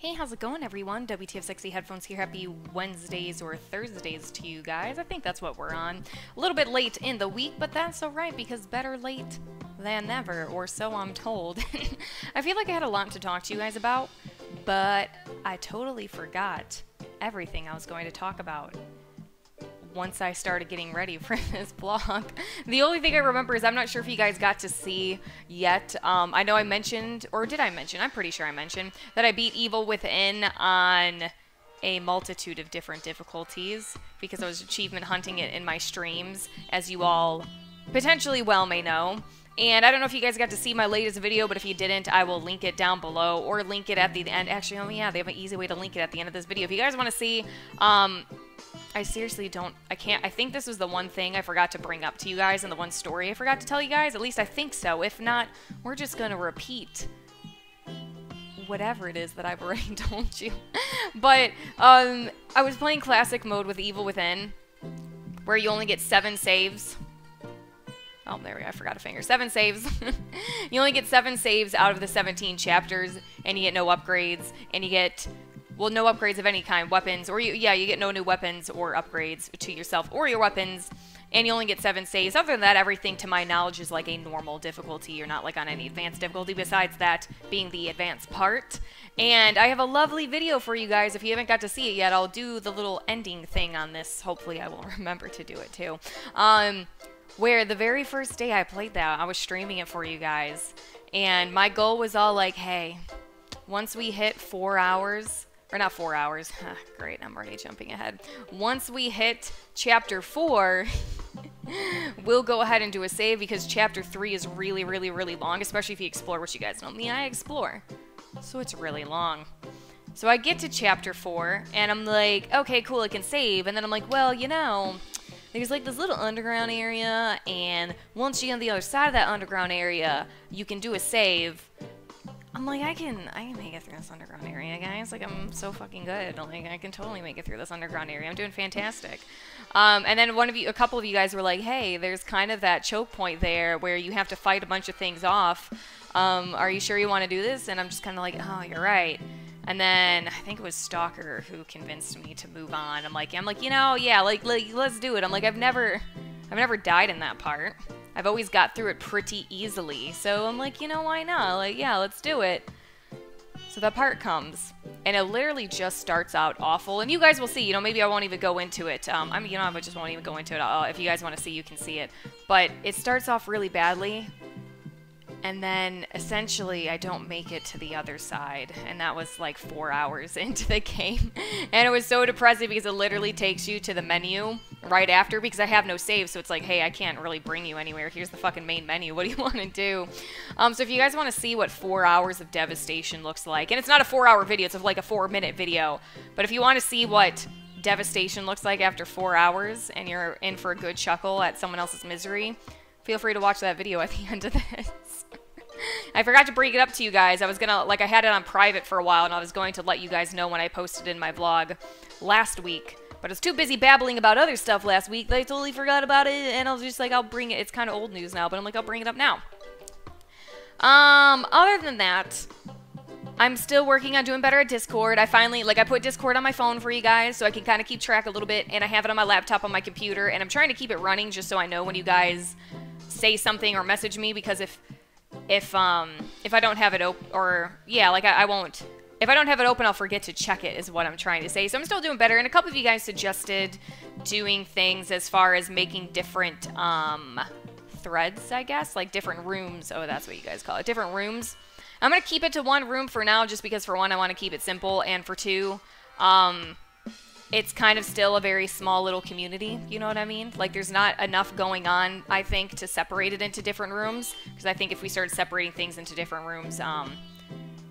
Hey, how's it going, everyone? WTFSexyHeadphones here. Happy Wednesdays or Thursdays to you guys. I think that's what we're on. A little bit late in the week, but that's alright because better late than never, or so I'm told. I feel like I had a lot to talk to you guys about, but I totally forgot everything I was going to talk about once I started getting ready for this vlog. The only thing I remember is I'm not sure if you guys got to see yet. I know I mentioned, or did I mention? I'm pretty sure I mentioned that I beat Evil Within on a multitude of different difficulties because I was achievement hunting it in my streams, as you all potentially well may know. And I don't know if you guys got to see my latest video, but if you didn't, I will link it down below or link it at the end. Actually, oh yeah, they have an easy way to link it at the end of this video. If you guys want to see, I seriously don't, I think this was the one thing I forgot to bring up to you guys and the one story I forgot to tell you guys. At least I think so. If not, we're just going to repeat whatever it is that I've already told you. But, I was playing classic mode with Evil Within, where you only get 7 saves. Oh, there we go. I forgot a finger. 7 saves. You only get 7 saves out of the 17 chapters, and you get no upgrades, and you get... well, no upgrades of any kind, weapons, or you get no new weapons or upgrades to yourself or your weapons, and you only get 7 saves. Other than that, everything to my knowledge is like a normal difficulty. You're not like on any advanced difficulty besides that being the advanced part. And I have a lovely video for you guys. If you haven't got to see it yet, I'll do the little ending thing on this. Hopefully I will remember to do it too. Where the very first day I played that, I was streaming it for you guys, and my goal was all like, hey, once we hit 4 hours... or not 4 hours. Great, I'm already jumping ahead. Once we hit chapter 4, we'll go ahead and do a save because chapter 3 is really, really, really long, especially if you explore, which you guys know me, I explore. So it's really long. So I get to chapter 4, and I'm like, okay, cool, I can save. And then I'm like, well, you know, there's like this little underground area, and once you get on the other side of that underground area, you can do a save. I'm like, I can make it through this underground area, guys. Like, I'm so fucking good. Like, I can totally make it through this underground area. I'm doing fantastic. And then a couple of you guys were like, hey, there's kind of that choke point there where you have to fight a bunch of things off. Are you sure you want to do this? And I'm just kind of like, oh, you're right. And then I think it was Stalker who convinced me to move on. I'm like, you know, yeah, like let's do it. I'm like, I've never died in that part. I've always got through it pretty easily. So I'm like, you know, why not? Like, yeah, let's do it. So that part comes, and it literally just starts out awful. And you guys will see, you know, maybe I won't even go into it. I mean, you know, I just won't even go into it. If you guys want to see, you can see it. But it starts off really badly. And then, essentially, I don't make it to the other side. And that was like 4 hours into the game. And it was so depressing because it literally takes you to the menu right after. Because I have no save, so it's like, hey, I can't really bring you anywhere. Here's the fucking main menu. What do you want to do? So if you guys want to see what 4 hours of Devastation looks like. And it's not a 4-hour video. It's like a 4-minute video. But if you want to see what Devastation looks like after 4 hours, and you're in for a good chuckle at someone else's misery, feel free to watch that video at the end of this. I forgot to bring it up to you guys. I was gonna, like, I had it on private for a while, and I was going to let you guys know when I posted in my vlog last week. But I was too busy babbling about other stuff last week that I totally forgot about it, and I was just like, I'll bring it. It's kind of old news now, but I'm like, I'll bring it up now. Other than that, I'm still working on doing better at Discord. I finally, like, I put Discord on my phone for you guys so I can kind of keep track a little bit, and I have it on my laptop on my computer, and I'm trying to keep it running just so I know when you guys say something or message me, because if I don't have it open, or, yeah, like, I won't, if I don't have it open, I'll forget to check it, is what I'm trying to say. So I'm still doing better, and a couple of you guys suggested doing things as far as making different, threads, I guess, like different rooms. Oh, that's what you guys call it, different rooms. I'm gonna keep it to 1 room for now, just because for 1, I want to keep it simple, and for 2, it's kind of still a very small little community, you know what I mean? Like, there's not enough going on, I think, to separate it into different rooms, because I think if we started separating things into different rooms,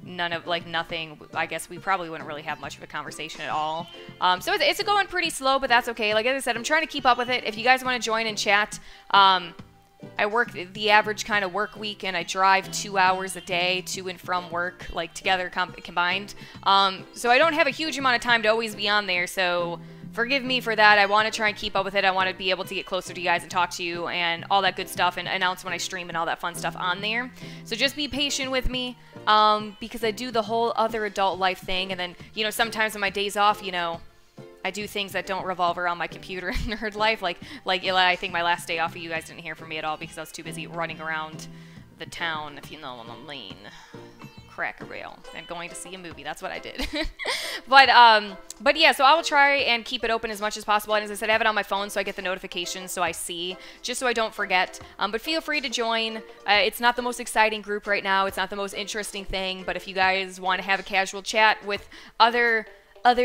nothing, I guess we probably wouldn't really have much of a conversation at all. So it's going pretty slow, but that's okay. Like I said, I'm trying to keep up with it. If you guys want to join and chat, I work the average kind of work week, and I drive 2 hours a day to and from work, like together combined. So I don't have a huge amount of time to always be on there. So forgive me for that. I want to try and keep up with it. I want to be able to get closer to you guys and talk to you and all that good stuff and announce when I stream and all that fun stuff on there. So just be patient with me, because I do the whole other adult life thing. And then, you know, sometimes on my days off, you know, I do things that don't revolve around my computer and nerd life. Like I think my last day off, you guys didn't hear from me at all because I was too busy running around the town, if you know what I mean. Cracker Barrel and going to see a movie. That's what I did. but yeah, so I will try and keep it open as much as possible. And as I said, I have it on my phone so I get the notifications so I see, just so I don't forget. But feel free to join. It's not the most exciting group right now. It's not the most interesting thing. But if you guys want to have a casual chat with other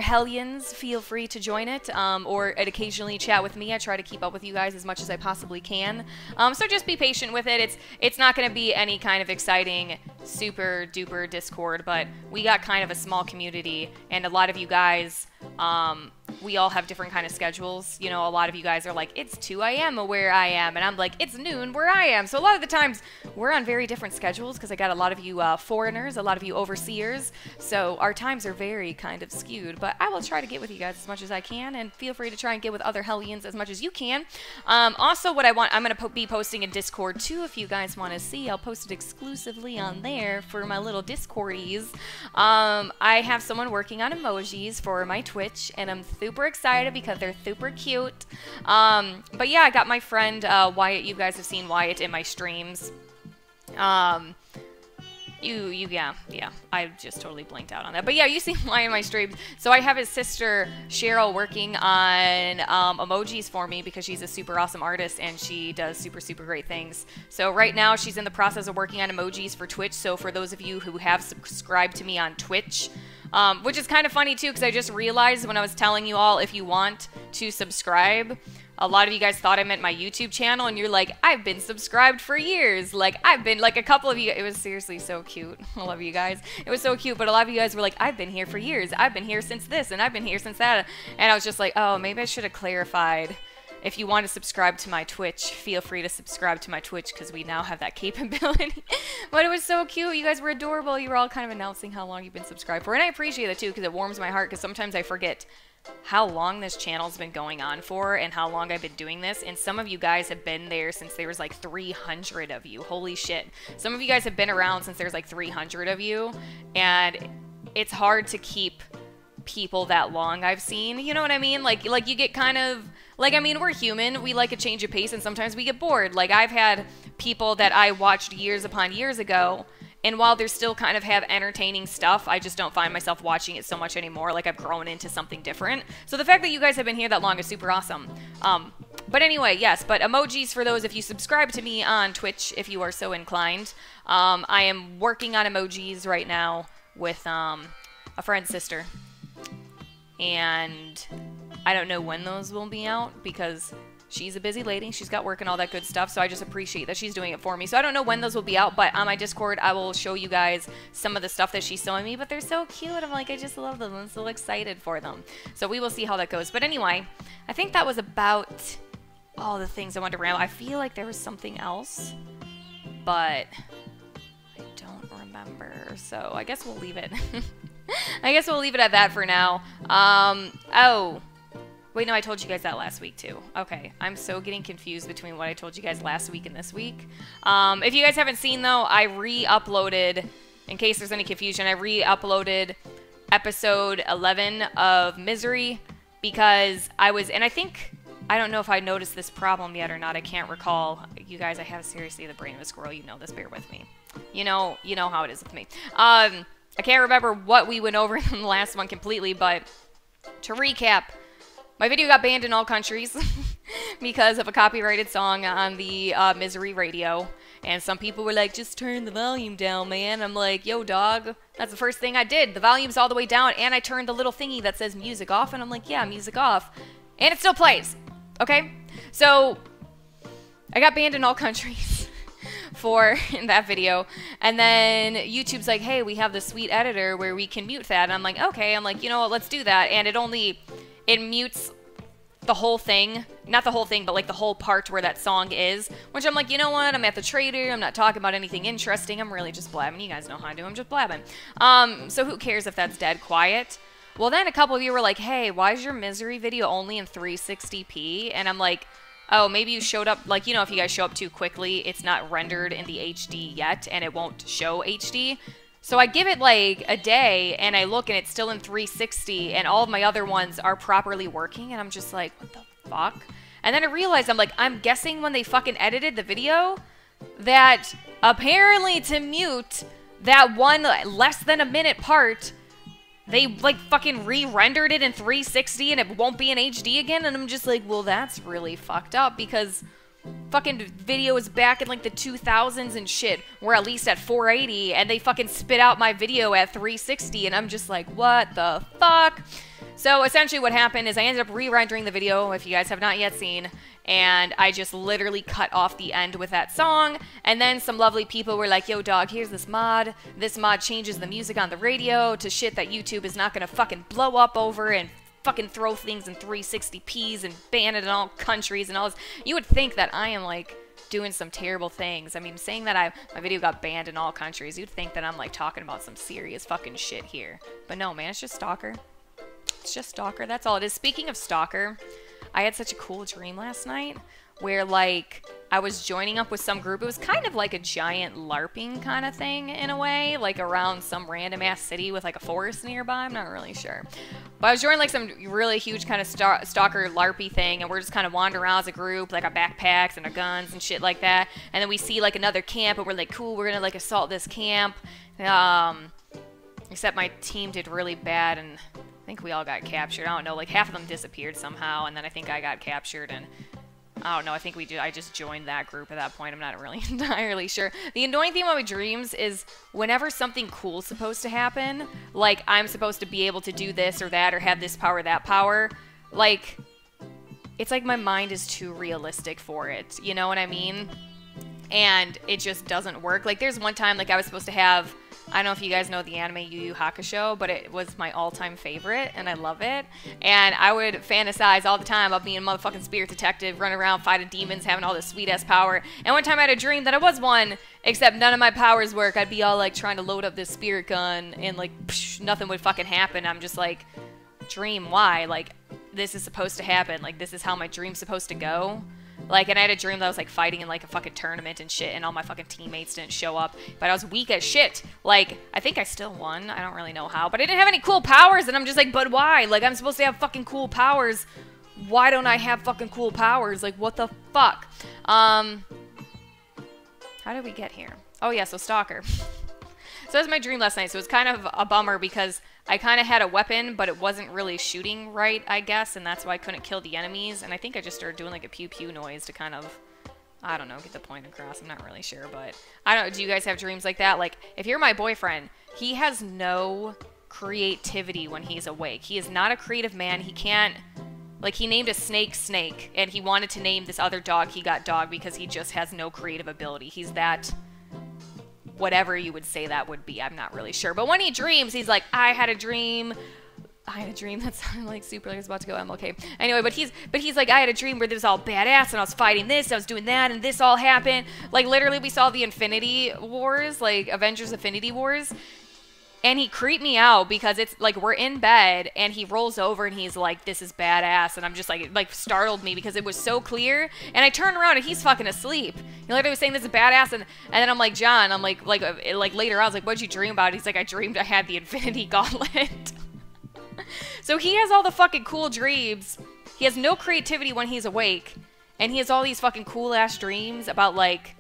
hellions, feel free to join it, or occasionally chat with me. I try to keep up with you guys as much as I possibly can. So just be patient with it. It's not going to be any kind of exciting, super duper Discord, but we got kind of a small community, and a lot of you guys, we all have different kind of schedules. You know, a lot of you guys are like, it's 2 a.m. where I am, and I'm like, it's noon where I am. So a lot of the times, we're on very different schedules, because I got a lot of you foreigners, a lot of you overseers, so our times are very kind of skewed, but I will try to get with you guys as much as I can, and feel free to try and get with other hellions as much as you can. Also, what I'm going to be posting in Discord, too, if you guys want to see. I'll post it exclusively on there for my little Discordies. I have someone working on emojis for my Twitch, and I'm super excited because they're super cute. But yeah, I got my friend Wyatt. You guys have seen Wyatt in my streams. Yeah, I just totally blanked out on that. But yeah, you see Wyatt in my streams. So I have his sister Cheryl working on emojis for me because she's a super awesome artist and she does super great things. So right now she's in the process of working on emojis for Twitch. So for those of you who have subscribed to me on Twitch, which is kind of funny too, because I just realized when I was telling you all, if you want to subscribe, a lot of you guys thought I meant my YouTube channel, and you're like, I've been subscribed for years. Like, I've been, like, a couple of you, it was seriously so cute. I love you guys. It was so cute, but a lot of you guys were like, I've been here for years. I've been here since this, and I've been here since that. And I was just like, oh, maybe I should have clarified. If you want to subscribe to my Twitch, feel free to subscribe to my Twitch, because we now have that capability. But it was so cute. You guys were adorable. You were all kind of announcing how long you've been subscribed for. And I appreciate that, too, because it warms my heart, because sometimes I forget how long this channel's been going on for and how long I've been doing this. And some of you guys have been there since there was like 300 of you. Holy shit. Some of you guys have been around since there's like 300 of you. And it's hard to keep people that long, I've seen. You know what I mean? Like you get kind of... Like, I mean, we're human. We like a change of pace, and sometimes we get bored. Like, I've had people that I watched years upon years ago, and while they still kind of have entertaining stuff, I just don't find myself watching it so much anymore. Like, I've grown into something different. So the fact that you guys have been here that long is super awesome. But anyway, yes, but emojis for those if you subscribe to me on Twitch, if you are so inclined. I am working on emojis right now with a friend's sister. And I don't know when those will be out because she's a busy lady. She's got work and all that good stuff, so I just appreciate that she's doing it for me. So I don't know when those will be out, but on my Discord, I will show you guys some of the stuff that she's showing me, but they're so cute. I'm like, I just love them. I'm so excited for them. So we will see how that goes. But anyway, I think that was about all the things I wanted to ramble. I feel like there was something else, but I don't remember. So I guess we'll leave it. I guess we'll leave it at that for now. Oh. Wait, no, I told you guys that last week, too. Okay, I'm so getting confused between what I told you guys last week and this week. If you guys haven't seen, though, I re-uploaded, in case there's any confusion, I re-uploaded episode 11 of Misery because I was, and I think, I don't know if I noticed this problem yet or not, I can't recall. You guys, I have seriously the brain of a squirrel, you know this, bear with me. You know how it is with me. I can't remember what we went over in the last one completely, but to recap, my video got banned in all countries because of a copyrighted song on the Misery radio. And some people were like, just turn the volume down, man. I'm like, yo, dog, that's the first thing I did. The volume's all the way down, and I turned the little thingy that says music off. And I'm like, yeah, music off. And it still plays, okay? So I got banned in all countries for that video. And then YouTube's like, hey, we have this sweet editor where we can mute that. And I'm like, okay. I'm like, you know what, let's do that. And it mutes the whole thing. Not the whole thing, but like the whole part where that song is. Which I'm like, you know what? I'm at the trader. I'm not talking about anything interesting. I'm really just blabbing. You guys know how I do. I'm just blabbing. So who cares if that's dead quiet? Well, then a couple of you were like, hey, why is your misery video only in 360p? And I'm like, oh, maybe you showed up, like, you know, if you guys show up too quickly, it's not rendered in the HD yet, and it won't show HD. So I give it like a day, and I look, and it's still in 360, and all of my other ones are properly working, and I'm just like, what the fuck? And then I realized, I'm like, I'm guessing when they fucking edited the video, that apparently to mute that one less than a minute part, they like fucking re-rendered it in 360 and it won't be in HD again. And I'm just like, well, that's really fucked up, because fucking video is back in like the 2000s and shit, we're at least at 480, and they fucking spit out my video at 360, and I'm just like, what the fuck? So essentially what happened is I ended up re-rendering the video, if you guys have not yet seen, and I just literally cut off the end with that song, and then some lovely people were like, yo dog, here's this mod. This mod changes the music on the radio to shit that YouTube is not gonna fucking blow up over and fucking throw things in 360p's and ban it in all countries and all this. You would think that I am like doing some terrible things. I mean, saying that my video got banned in all countries, you'd think that I'm like talking about some serious fucking shit here. But no, man, it's just Stalker. It's just Stalker, that's all it is. Speaking of Stalker, I had such a cool dream last night where like I was joining up with some group. It was kind of like a giant LARPing kind of thing in a way, like around some random ass city with like a forest nearby. I'm not really sure. But I was joining like some really huge kind of stalker LARPy thing, and we're just kind of wandering around as a group, like our backpacks and our guns and shit like that. And then we see like another camp, and we're like, cool, we're gonna like assault this camp. Except my team did really bad, and I think we all got captured. I don't know, like half of them disappeared somehow, and then I think I got captured, and I don't know, I just joined that group at that point. I'm not really entirely sure. The annoying thing about my dreams is whenever something cool's supposed to happen, like I'm supposed to be able to do this or that or have this power, that power, like, it's like my mind is too realistic for it. You know what I mean? And it just doesn't work. Like there's one time, like I was supposed to have, I don't know if you guys know the anime Yu Yu Hakusho, but it was my all-time favorite, and I love it. And I would fantasize all the time about being a motherfucking spirit detective, running around fighting demons, having all this sweet-ass power. And one time I had a dream that I was one, except none of my powers work. I'd be all like trying to load up this spirit gun, and like psh, nothing would fucking happen. I'm just like, dream, why? Like, this is supposed to happen. Like, this is how my dream's supposed to go. Like, and I had a dream that I was, like, fighting in, like, a fucking tournament and shit, and all my fucking teammates didn't show up. But I was weak as shit. Like, I think I still won. I don't really know how. But I didn't have any cool powers, and I'm just like, but why? Like, I'm supposed to have fucking cool powers. Why don't I have fucking cool powers? Like, what the fuck? How did we get here? Oh, yeah, so Stalker. So that was my dream last night. So it was kind of a bummer because I kind of had a weapon, but it wasn't really shooting right, I guess, and that's why I couldn't kill the enemies. And I think I just started doing like a pew-pew noise to kind of, I don't know, get the point across. I'm not really sure, but I don't know. Do you guys have dreams like that? Like, if you're my boyfriend, he has no creativity when he's awake. He is not a creative man. He can't, like, he named a snake Snake, and he wanted to name this other dog, he got Dog, because he just has no creative ability. He's that, whatever you would say that would be, I'm not really sure. But when he dreams, he's like, I had a dream that sounded like super like I was about to go MLK. Anyway, but he's like, I had a dream where this was all badass, and I was fighting this, I was doing that, and this all happened. Like, literally, we saw the Infinity Wars, like, Avengers Infinity Wars, and he creeped me out because it's, like, we're in bed, and he rolls over, and he's like, this is badass, and I'm just, like startled me because it was so clear, and I turned around, and he's fucking asleep. He literally was saying this is badass, and then I'm like, John, I'm like later, I was like, what'd you dream about? He's like, I dreamed I had the Infinity Gauntlet. So he has all the fucking cool dreams. He has no creativity when he's awake, and he has all these fucking cool-ass dreams about, like,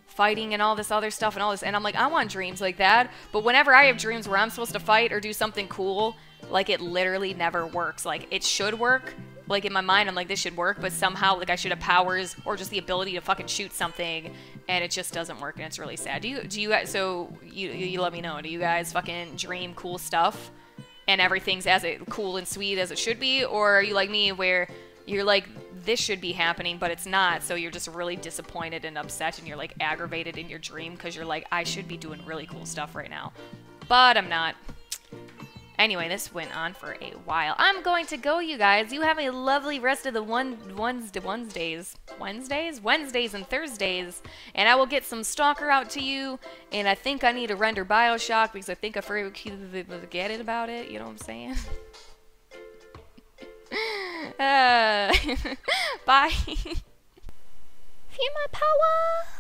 fighting and all this other stuff and all this, and I'm like, I want dreams like that. But whenever I have dreams where I'm supposed to fight or do something cool, like, it literally never works. Like, it should work. Like, in my mind, I'm like, this should work, but somehow, like, I should have powers or just the ability to fucking shoot something, and it just doesn't work, and it's really sad. Do you guys, so, you let me know, do you guys fucking dream cool stuff, and everything's as cool and sweet as it should be, or are you like me, where you're like, this should be happening, but it's not, so you're just really disappointed and upset, and you're, like, aggravated in your dream, because you're like, I should be doing really cool stuff right now, but I'm not. Anyway, this went on for a while. I'm going to go, you guys. You have a lovely rest of the Wednesdays and Thursdays, and I will get some Stalker out to you. And I think I need to render Bioshock because I think I forget about it. You know what I'm saying? Bye. Feel my power.